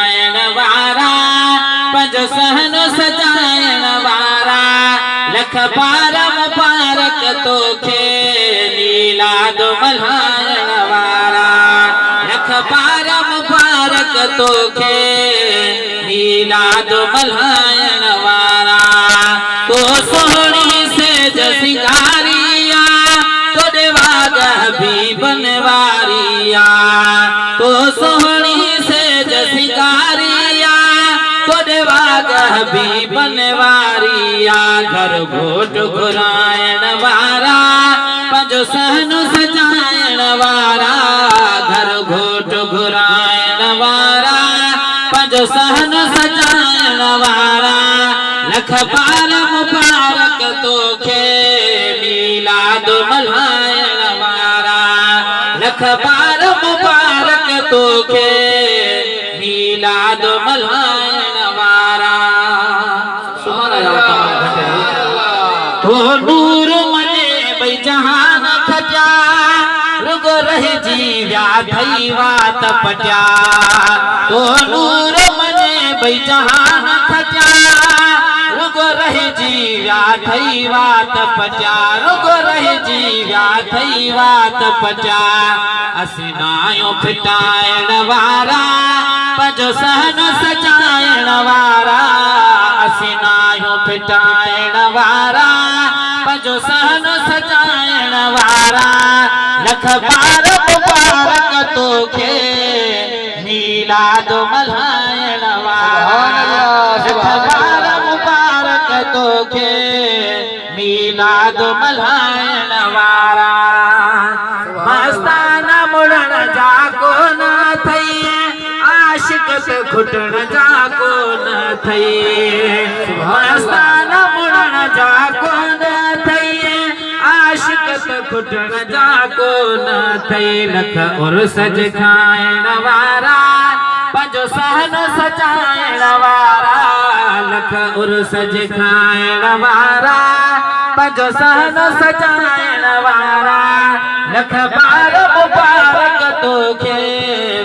घुराइण वारा पंहिंजो सहनो सजाइण वारा लख बार मुबारक तोखे मीलाद मल्हाइण वारा लख बार मुबारक तोखे मीलाद मल्हाइण वारा तो सोहणी सेज सिंगारिया तोड़े वाग हबीबन वारिया तो सोहणी सेज सिंगारिया तोड़े वाग हबीबन वारिया घर घोट घुराइण वारा पंहिंजो सहनो सजाइण वारा घर घोट घुराइण वारा पंहिंजो सहनो सजाइण वारा लख बार मुबारक तोखे मीलाद मल्हाइण वारा लख बार मुबारक तोखे मीलाद मल्हाइण वारा तो नूर मने भई जहान खटिया रुगो रहिजी विया थई वात पटिया तो नूर मने भई जहान खटिया रुगो रहिजी विया थई वात पटिया रुगो रहिजी विया थई वात पटिया असीं नाहियूं फिटाइण वारा पंहिंजो सहनो सजाइण वारा असीं नाहियूं फिटाइण वारा पंहिंजो सहनो सजाइण वारा लख बार मुबारक तोखे मीलाद मल्हाइण वारा लख बार मुबारक तोखे मीलाद मल्हाइण वारा मस्ताना मुड़ण जा कोन थई आशिक ते घुटण जा कोन थई मस्ताना मुड़ण जा कोन थई आशिक ते घुटण जा कोन थई लख उर्स खाइण वारा पंहिंजो सहनो सजाइण वारा लख उर्स खाइण वारा पंहिंजो सहनो सजाइण वारा लख बार मुबारक तोखे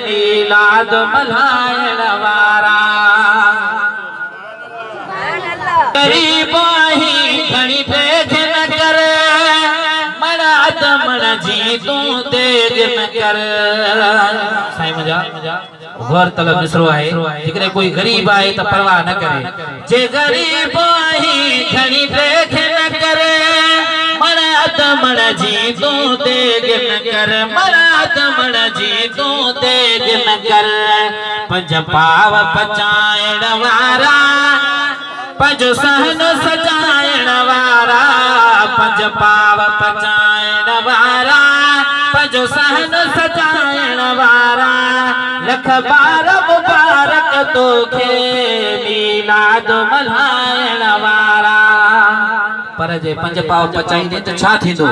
मीलाद मल्हाइण वारा गरीब आहीं घणी तेज न कर मराद मण जी तूं तेज न कर साईं मुंहिंजा गौर तलब मिसरो आहे जेकॾहिं कोई गरीब आहे त परवाह न करे जे गरीब आहीं घणी तेज न कर मराद मण जी तूं तेज न कर मराद मण जी तूं तेज न कर पंज पाव पचाइण वारा पंहिंजो सहनो सजाइण वारा पंज पाव पचाइण वारा पंहिंजो सहनो सजाइण वारा लख बार मुबारक तोखे मीलाद मल्हाइण वारा पर जे पंज पाव पचाईंदे त छा थींदो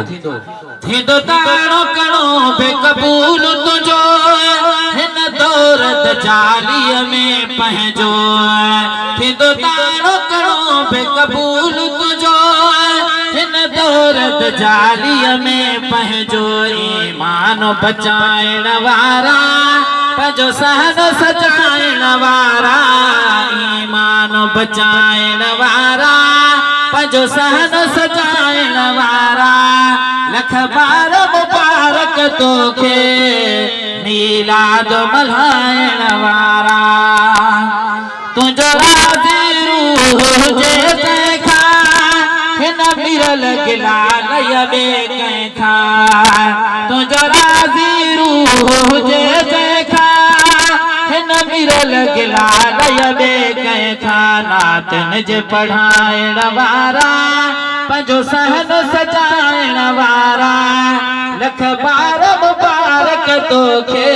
थींदो ताणो कणो बेकबूल तुंहिंजो हिन दौरत जालीअ में पंहिंजो थींदो ताणो कणो बेकबूल तुंहिंजो हिन दौरत जालीअ में पंहिंजो ईमान बचाइण वारा पंहिंजो सहनो सजाइण वारा ईमान बचाइण वारा पंहिंजो सहनो सजाइण वारा लख बार मुबारक तोखे मीलाद मल्हाइण वारा तुंहिंजो राज़ी रूह हुजे तंहिंखां हिन मिरल गिलालय में कंहिंखां तुंहिंजो राज़ी रूह हुजे तंहिंखां हिन मिरल गिलालय में कंहिंखां नातन जे पढ़ाइण वारा पंहिंजो सहनो सजाइण वारा लख बार मुबारक तोखे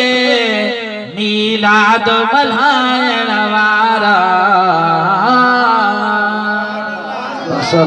मीलाद मल्हाइण वारा।